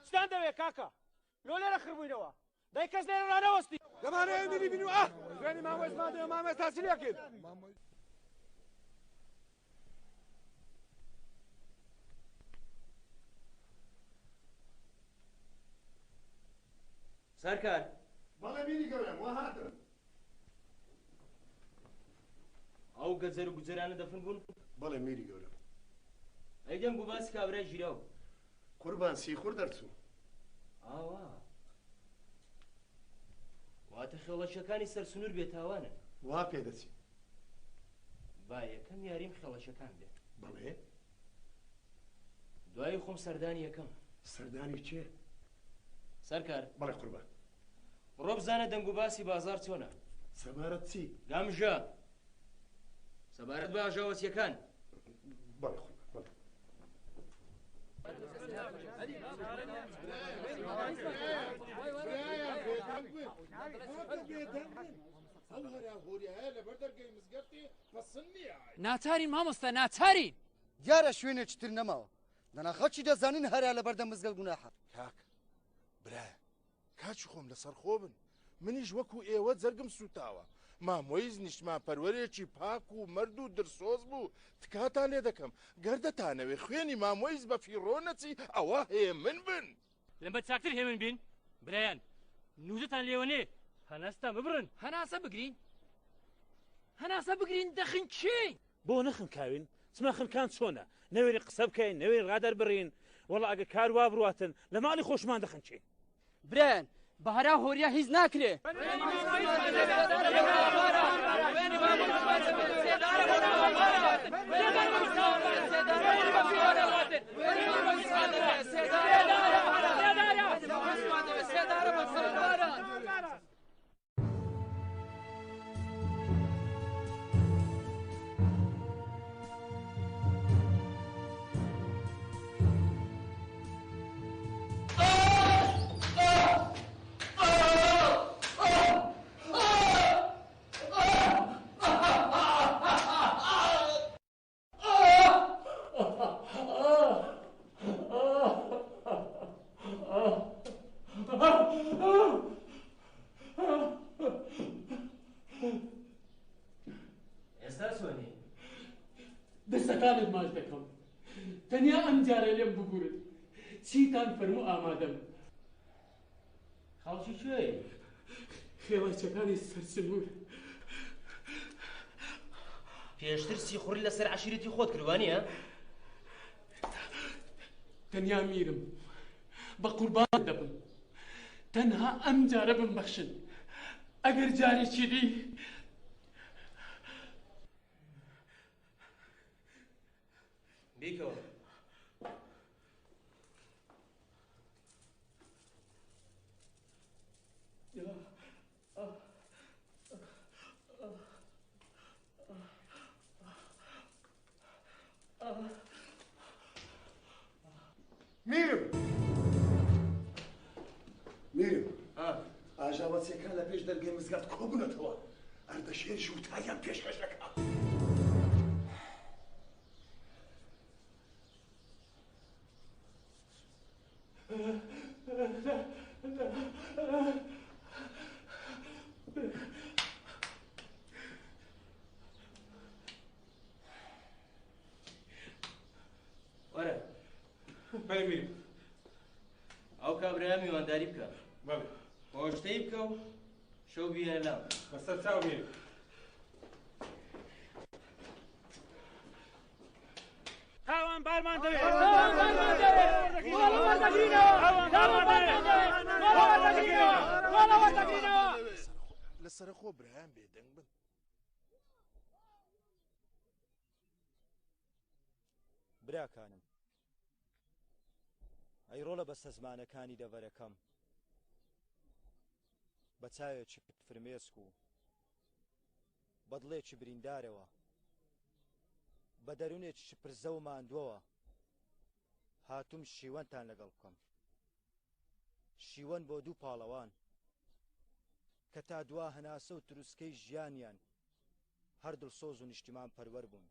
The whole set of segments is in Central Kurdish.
ستان دەوێ کاکە لۆ لێرە خڕبووینەوە دای کەس لێرە ڕانەوەستی لەمانەیە میری بین و خوێنی مامۆستمان دەوێ مامۆست تاسیلیا کرد سەرکار بەڵێ میری گەورم وا هاتن ئەو گەجەر و گوجەرانە دەفن بوون بەڵێ میری گەورم ئەیدەم بوو باسی کابرای ژیراو قوربان سیخور دەرچوو ئاوا واتە خێڵەشەکانی سەرسنوور بێتاوانن وا پێدەچی با یەکەم یاریم خێڵەشەکان بێت بەڵێ دوای خۆم سەردانی یەکەم سەردانی چێ سەرکار بەڵێ قوربان ڕۆ بزانە دەنگ و باسی بازار چۆنە سەبارەت چی گامژە سەبارەت بە ئاژاوەسیەکان بەڵێ قوربان ناچارین مامۆستا ناچارین دیارە شوێنێکی تر نەماوە دەنا خەڵکی دەزانین هەریا لەبەردەم مزگەل گوناحە کاک برایە کاچی خۆم لەسەر خۆ بن منیش وەکو ئێوە جەرگم سوتاوە مامۆیز نیشتمان پەروەرێکی پاک و مەرد و درسۆز بوو تکاتان لێ دەکەم گەردەتانەوێ خوێنی مامۆیز بە فیڕۆ نەچی ئەوە هەیە من بن لەم بە چاکتر هێمن بین برایان نووزتان لێوەنێ هەناستان ببرن هەناسە بگرین هەناسە بگرین دەخین چی بۆ نەخنکاوین چما خنکان چۆنە نەوێری قسە بکەین نەوێری ڕادەر بڕین وەڵا ئەگە کار وا بڕاتن لە ماڵی خۆشمان دەخن چی برایان بەهارا هۆریا هیچ ناکرێ ئێستا چۆنی دەستەکانت ماچ دەکەم تەنیا ئەم جارە لێم بگورن چیتان فەرموو ئامادەم خەڵکی کوێ خێڵەچەکانی سەرسنوور پێشتر سیخوڕی لەسەر عەشیرەتی خۆت کردوانیە تەنیا میرم بە قوربان دەبم تەنها ئەم جارە بمبەخشن ئەگەر جارێکی دی بیکەوە میرم میرم ئاژاوەچیەکان لە پێش دەرگای مزگەوت کۆبوونەتەوە ئەردەشێری ژووتاییان پێشکەش دەکا وەرە بەڵێ میرم ئەو کابرایە میوانداری بکە بەڵێ خۆشتەی بکە و شەو بیێنە لام بەسەر چاو میرم تاوان بارمان دەوێت لەسەر خۆ برایان بێدەنگ بن براکانم ئەیڕۆ لە بەستە زمانەکانی دەڤەرەکەم بە چاوێکی فرمێسک و بەدڵێکی بریندارەوە بە دەروونێکی پرزە و ماندووەوە هاتووم شیوەنتان لەگەڵ بکەم شیوەن بۆ دوو پاڵەوان کە تا دوا هەناسە و تروسکەی ژیانیان هەر دڵسۆز و نیشتیمان پەروەەر بوون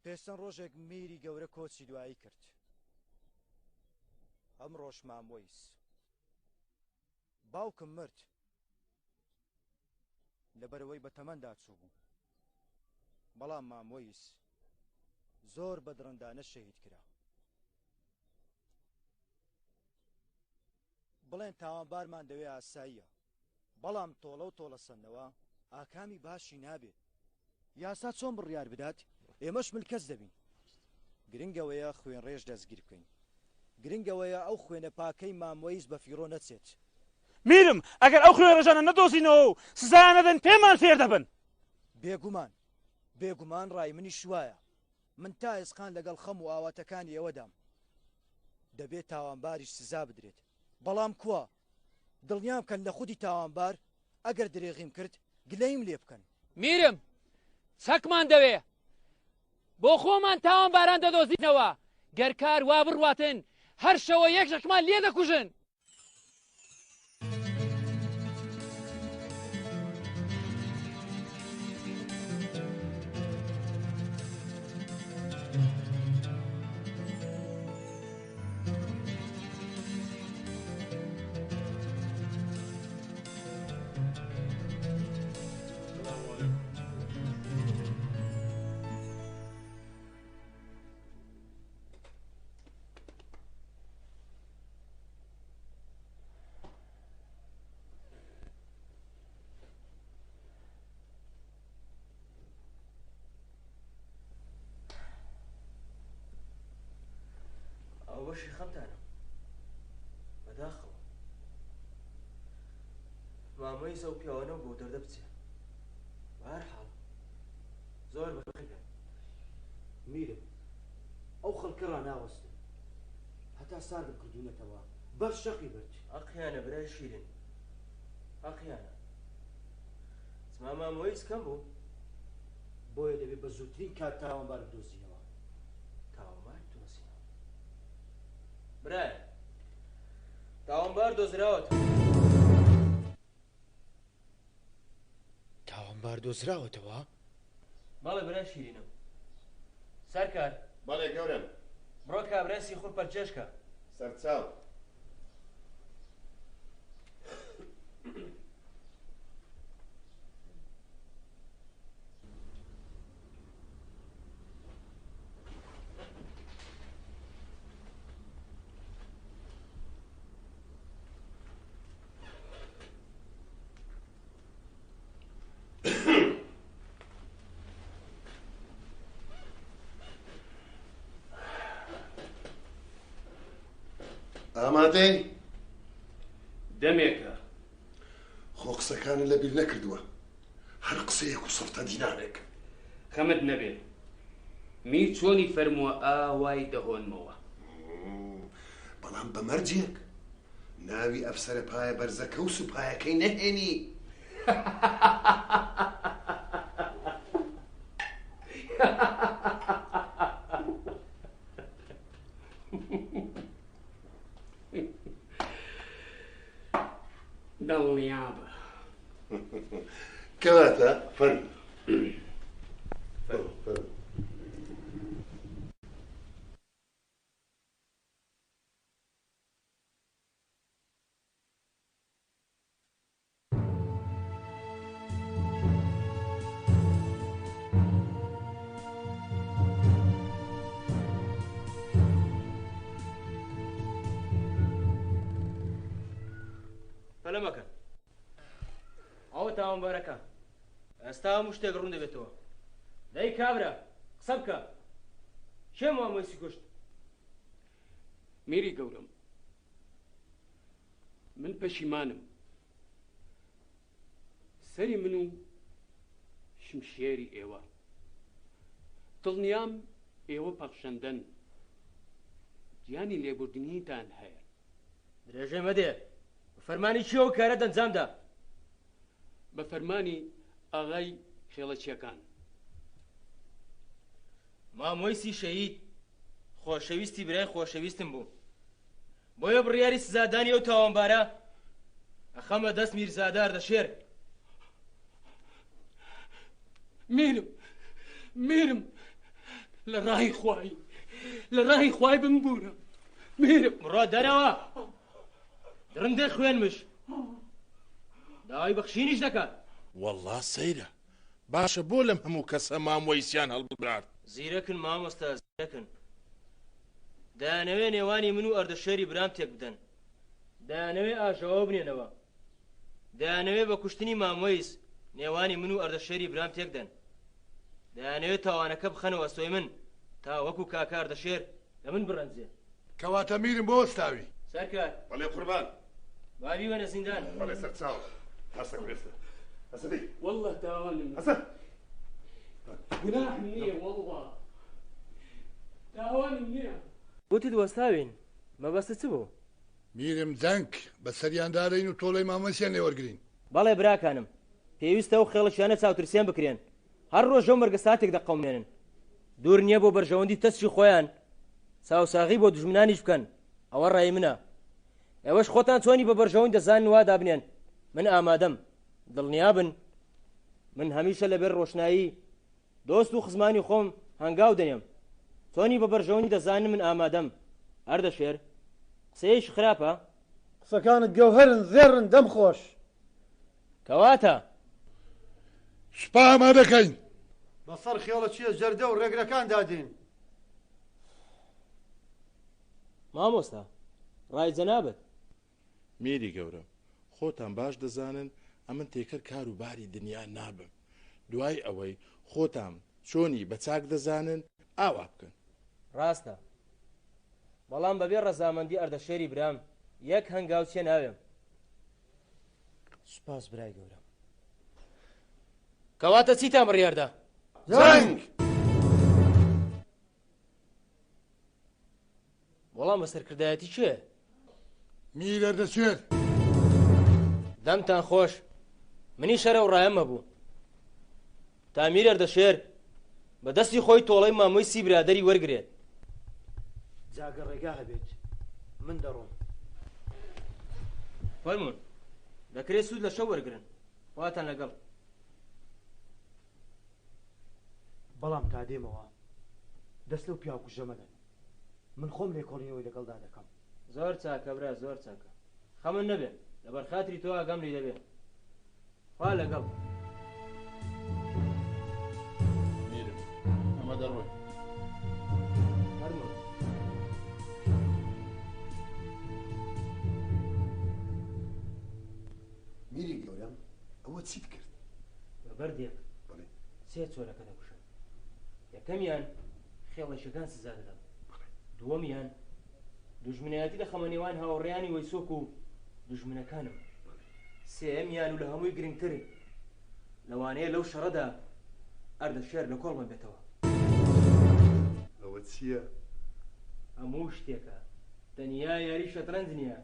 پێستان ڕۆژێک میری گەورە کۆچی دوایی کرد ئەم ڕۆژ مامۆیس باوکم مرد لەبەرەوەی بە تەمەندا چوو بوو بەڵام مامۆیس زۆر بە درەندانە شەهید کرا بڵێن تاوانبارمان دەوێ ئاساییە بەڵام تۆڵە و تۆڵە سەنەوە ئاکامی باشی نابێت یاسا چۆن بڕیار بدات ئێمەش ملکەس دەبین گرنگەوەیە خوێن ڕێژ دەستگیر بکەین گرنگەوەیە ئەو خوێنە پاکەی مامۆیس بە فیڕۆ نەچێت میرم ئەگەر ئەو خوێن ڕێژانە نەدۆزینەوە و سزایان نەدەن پێمان فێر دەبن بێگومان ڕای منی شوایە من تا ئێسقان لەگەڵ خەم و ئاواتەکانی ئێوەدام دەبێت تاوانباریش سزا بدرێت بەڵام کووە دڵنیام کەن لە خودی تاوانبار ئەگەر درێغیم کرد گلەیم لێ بکەن میرم چەکمان دەوێ بۆ خۆمان تاوانباران دەدۆزینەوە گەرکار وا بڕواتن هەر شەوە یەکێکمان لێ دەکوژن بەشی خەمتانم بەداخەوە مامۆیس ئەو پیاوانە بۆ دەردە بچێ بەهەرحاڵ زۆر بەخێرە میرم ئەو خەڵکە ڕاناوەستن هەتا ساردم کردوونەتەوە بەش شەقی برد ئەقیانە برای شیرین ئەقیانە چما مامۆیس کەم بوو بۆیە دەبێت بە زووترین کات تاوانبار بدۆزینەوە تاوانبار دۆزینەوە برای تاوانبار دۆزراوەتەوە تاوانبار دۆزراوەتەوە بەڵێ برای شیرینم سەرکار بەڵێ گەورم بڕۆ کابرای خوڕ پەرچێشکە سەرچاو ئامادەی دەمێکە خۆ قسەکانە لەبیر نەکردووە هەر قسەیەک و سەفتە دینارێک خەمت نەبێ می چۆنی فەرمووە ئاوای دەهۆنمەوە بەڵام بەمەرجێک ناوی ئەفسەرە پایە بەرزەکە و سوپایەکەی نەهێنی دڵنیابە کەواتە فەرم پەلەمەکەن ئەوە تاوانبارەکە ئێستا هەموو شتێک ڕوون دەبێتەوە دەی کابرا قسە بکە کێ مامۆیسی کوشت میری گەورم من پەشیمانم سەری من و شمشێری ئێوە دڵنیام ئێوە پەخشەندەن گیانی لێبوردنیتان هەیە درێژێ مەدێ فەرمانی چیەوە کارە دەنجامدا بە فەرمانی ئاغای خێڵەچیەکان مامۆیسی شەهید خۆشەویستی برای خۆشەویستم بوو بۆیە بڕیاری سزادانی ئەو تاوانبارە ئەخەمە دەست میرزادار دەشێر میرم لە ڕاهی خوای لە ڕاهی خوای بمبوورە میرم ڕۆ دەرەوە درندێ خوێنمش داوای بەخشینیش دەکات والله سەیرە باشە بۆ لەم هەموو کەسە مامۆیسیان هەڵببرات زیرەکن مامۆستا زیرەکن دایانەوێ نێوانی من و ئەردەشێری برام تێک بدەن دایانەوێ ئاژەوە بنێنەوە دایانەوێ بە کوشتنی مامۆیس نێوانی من و ئەردەشێری برام تێک دەن دایانەوێت تاوانەکە بخەنەوە سۆی من تا وەکو کاکە ئەردەشێر لە من بڕەنجێ کەواتە میرم بۆ وەستاوی سەرکار بەڵێ قوربان بابی وەنە زیندان بەڵێ سەر چاوە هەستە کوێستە هەستەدەی والله تاوانم هەستە گوناح نییە والله تاوانم نییە گوتیت وەستاوین مەبەستە چ بوو میرم جەنگ بە سەریاندارین و تۆڵەی مامەسیان لێوەرگرین بەڵێ براکانم پێویستە و خێڵەشیانە چاوترسیان بکرێن هەر ڕۆژە و مەرگە ساتێک دەقەومێنن دوور نییە بۆ بەرژەوەندی تەستی خۆیان ساوساغی بۆ دژمنانیش بکەن ئەوە ڕای منە ئێوەش خۆتان چۆنی بە بەرژەوەند دەزانن وا دابنێن من ئامادەم دڵنیا بن من هەمیشە لەبێر ڕۆشنایی دۆست و خزمانی خۆم هەنگاو دەنێم چۆنی بە بەرژەوەندی دەزانن من ئامادەم ئەردەشێر قسەیەش خراپە قسەکانت گەوهرن زێڕن دەم خۆش کەواتە سوپا ئامادەکەین بەسەر خێڵە چیە جەردە و ڕێگرەکان دادین مامۆستا ڕای جەنابەت میری گەورم خۆتان باش دەزانن ئەمن تێکەر کار و باری دنیا نابم دوای ئەوەی خۆتان چۆنی بە چاک دەزانن ئاوا بکەن ڕاستە بەڵام بەبێ ڕەزامەندی ئەردەشێری برام یەک هەنگاو چێ ناوێم سوپاس برای گەورم کەواتە چیتان بڕیاردا جەنگ وەڵام بەسەرکردایەتی چێ میر ئەردەشێر دەمتان خۆش منی شەرە و ڕایەمە بوو تامیر ئەردەشێر بە دەستی خۆی تۆڵەی مامۆی سی برادەری وەرگێت جاگە ڕێگا هەبێت من دەڕۆم فەرمونون دەکرێت سوود لە شەو وەرگرن واتان لەگەڵ بەڵام تا دێمەوە دەست لەو پیاو کوژەمەدەن من خۆم لێکۆڵینەوەی لەگەڵدا دەکەم زۆر چاکە برا زۆر چاکە خەمن نەبێ لەبەر خاتری تۆ ئاگام لێ دەبێ خوا لەگەڵ میرم ئەمە دەڕۆی فەرمونون میری گەورم ئەوە چیت کرد بەبەردێک بڵێ سێ چۆرەکە دەکوشن یەکەمیان خێڵەشەکان سزا دەدەم دووەمیان دوژمنایەتی دەخەمە نێوان هاوڕێیانی وەیسۆک و دوژمنەکانم سێەمیان و لە هەمووی گرنگتر لەوانەیە لەو شەڕەدا ئەردەشێر لە کۆڵمە بێتەوە ئەوە چییە هەموو شتێکە تەنیا یاری شەترەنج نییە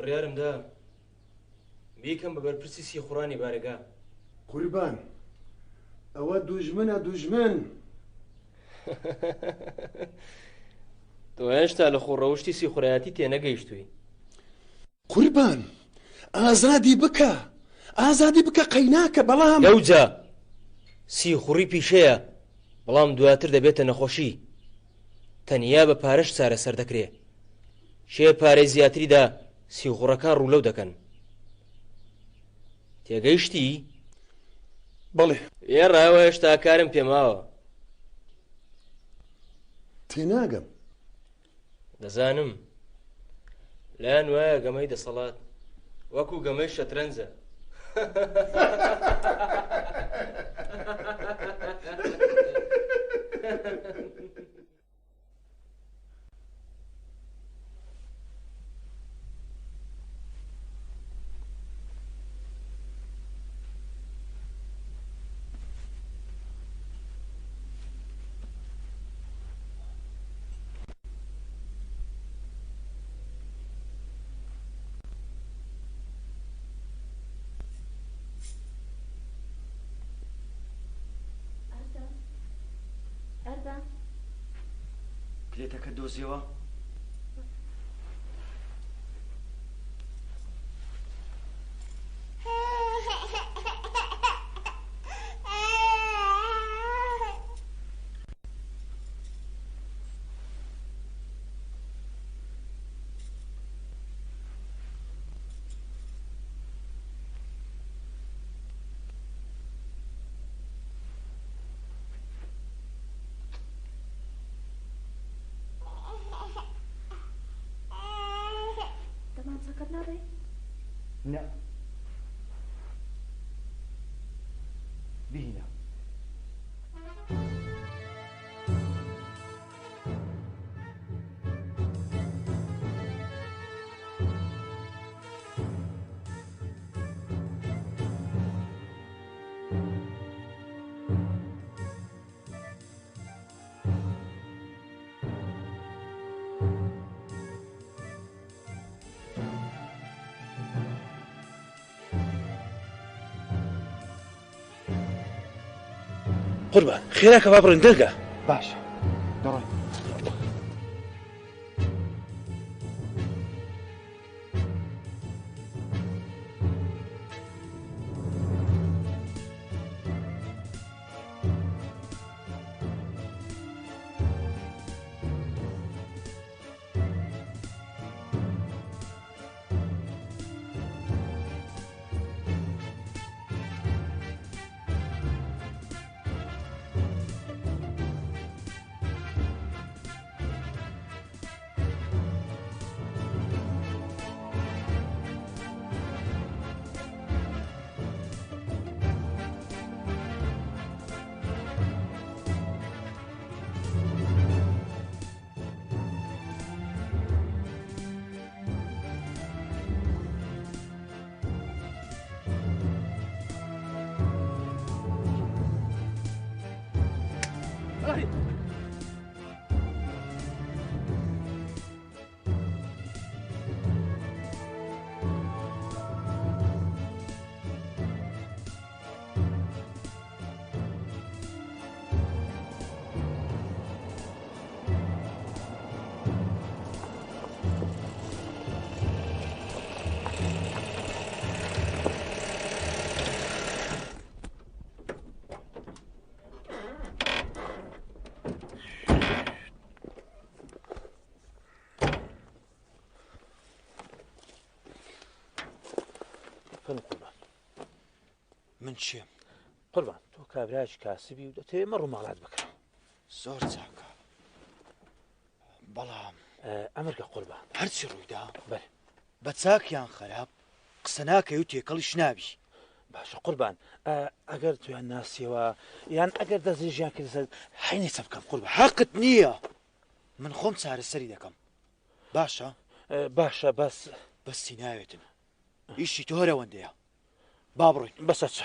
بڕیارمدا بیکەم بە بەرپرسی سی خوڕانی بارگا. قوربان ئەوە دوژمنە دوژمن. تۆ هێشتا لە خوڕەوشتی سی خوڕایەتی تێنەگەیشتووی. قوربان ئازادی بکە، ئازادی بکە قەیناکە. بەڵام لەوجا سی خوڕی پیشەیە، بەڵام دواتر دەبێتە نەخۆشی. تەنیا بە پارەش چارەسەر دەکرێ. شێ پارەی زیاتریدا سی خوڕەکان ڕوو لەو دەکەن. تێگەیشتی؟ بەڵێ ێڕاوە هێشتا کارم پێماوە. تێناگەم. دەزانم لایەن وایە گەمەی دەسەڵات وەکو گەمەی شەترەنجە. کلێتەکە دۆزیەوە؟ نه بهینە. قوربان خێراکە با بڕین دەرگا. باشە دەڕۆین. من چیم؟ قوربان تۆ کابراایکی کاسبی و دەتەوێت مە ڕووماڵات بکەم. زۆر چاکە. بەڵام ئەمرگە قوربان هەرچی ڕوویدا بەێ بە چاکیان خراپ قسە ناکەی و تێکەڵیش نابی. باشە قوربان ئەگەر تویان ناسیەوە یان ئەگەر دەزێژیان کرد حینی چە بکەم قوربان. حەقت نییە. من خۆم چارەسەری دەکەم. باشە؟ باشە بەستی ناوێتن. ئیشی تۆ هەرەوەندەیە. با بڕۆین. بەسە چ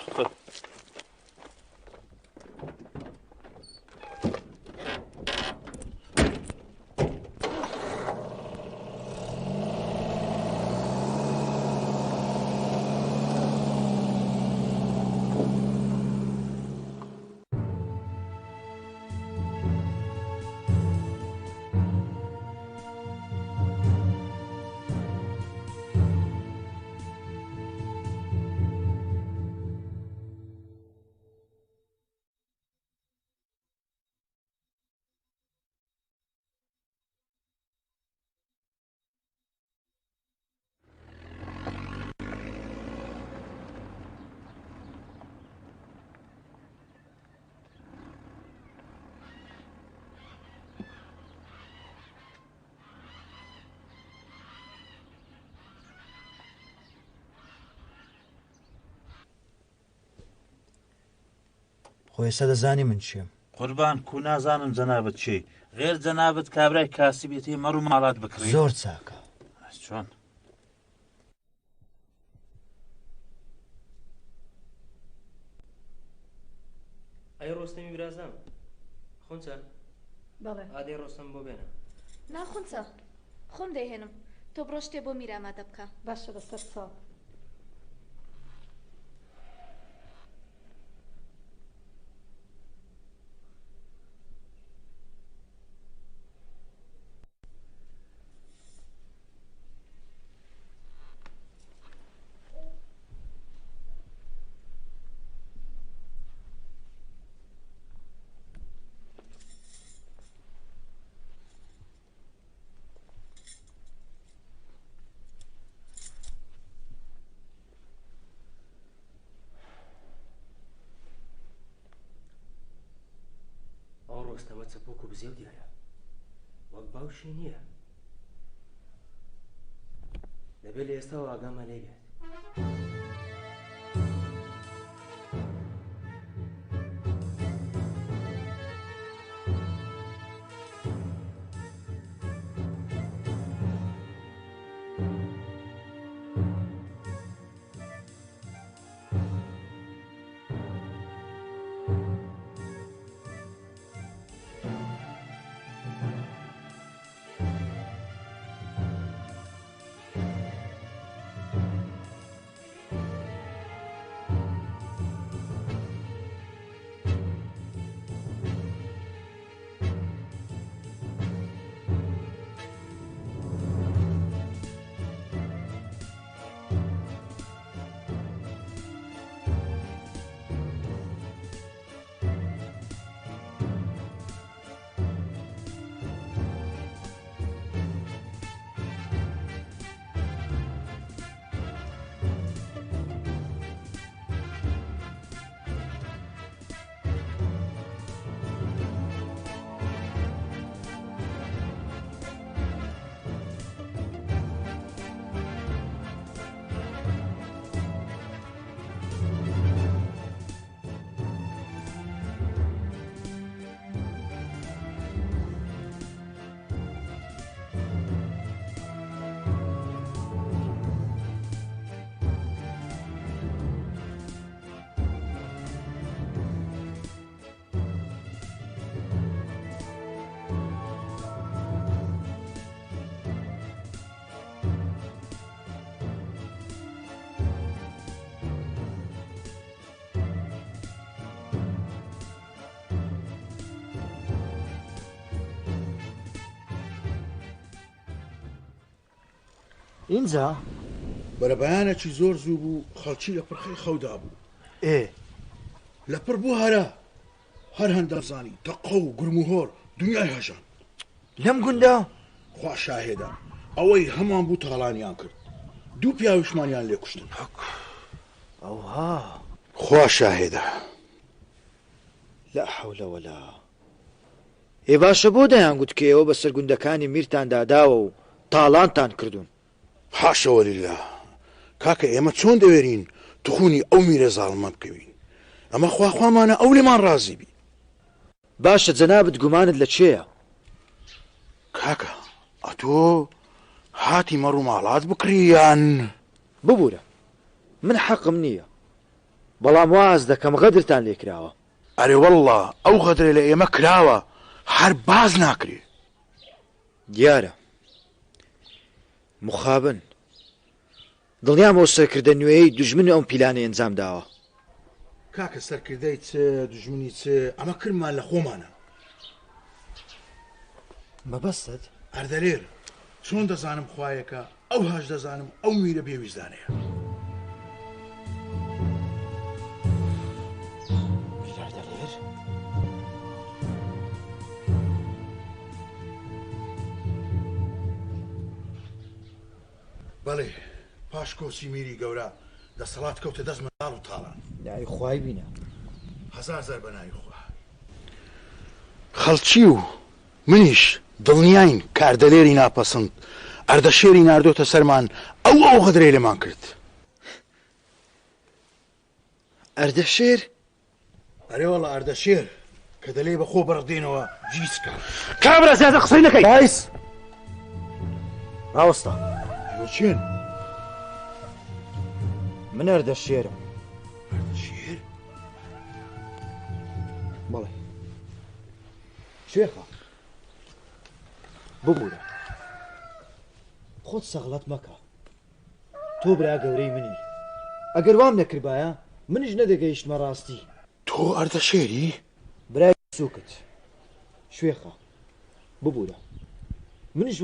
خۆی ئێستا دەزانی من چیم قوربان کو نازانم جەنابەت چی غێر جەنابەت کابرای کاسی بێتی مەڕ و ماڵات بکڕی زۆر چاکە چۆن ئەی ڕۆستەمی برازام خونچە بەڵێ ئادەی ڕۆستەم بۆ بێنە ناخونچە خۆم دەیهێنم تۆ بڕۆ شتێ بۆ میر ئامادە بکە باشە بەسەر چاو ڕۆستەمە چەپۆک و بزێ و دیارە وەک باوشی نییە دەبێت لە ئێستا ئاگامە لێ بێت اینجا بەرەبەیانێکی زۆر زوو بوو خەڵکی لە پڕخەی خەودا بوو لە پڕ بوو هەرە هەر هەندەزانی تەقە و گرم و هۆر دنیای هەژان لەم گوندا خوا شاهێدە ئەوەی هەمان بوو تاڵانیان کرد دوو پیاویشمانیان لێ کوشتن ئەوها خوا شاهێدە لا حەولە وەلا ئێ باشە بۆ دەیانگوت کە ئێوە بەسەر گوندەکانی میرتان داداوە و تاڵانتان کردوون حاشەوە لله کاکە ئێمە چۆن دەوێرین توخونی ئەو میرە زاڵمە بکەوین ئەمە خواخوامانە ئەو لێمان ڕازی بی باشە جەنابەت گومانت لە چێیە کاکە ئەتۆ هاتی مەڕ و ماڵات بکڕیان ببوورە من حەقم نییە بەڵام واز دەکەم غەدرتان لێکراوە ئەرێ وەڵڵا ئەو غەدرێ لە ئێمە کراوە هەر باز ناکرێ دیارە مخابن دڵنیام بۆ سەرکردە نوێی دوژمنی ئەم پیلانەی ئەنجام داوە کاکە سەرکردەی چ دوژمنی چ ئەمە کردمان لە خۆمانە مەبەستت ئەردەلێر چۆن دەزانم خوایەکە ئەو هاش دەزانم ئەو میرە بێویزدانەیە بەڵێ پاش کۆچی میری گەورە دەسەڵات کەوتە دەست منداڵ و تاڵان لای خوای بینە هەزار زار بەناوی خوا خەڵکی و منیش دڵنیاین کاردەلێری ناپەسند ئەردەشێری ناردۆتە سەرمان ئەو غەدرەی لێمان کرد ئەردەشێر ئەرێ وەڵە ئەردەشێر کە دەلێ بەخۆ بەڕدێنەوە جیسکە کابرا زیاتر قسەی نەکەی. بايس ڕاوەستە چێن من ئەردەشێرم. شێر بەڵێ شوێخە ببوورە خۆت سەغڵەت مەکە. تۆ برا گەورەی منی، ئەگەر وام نەکردایە منیش نەدەگەیشتمە ڕاستی. تۆ ئەردەشێری؟ برای سووکت شوێخە ببوورە منیش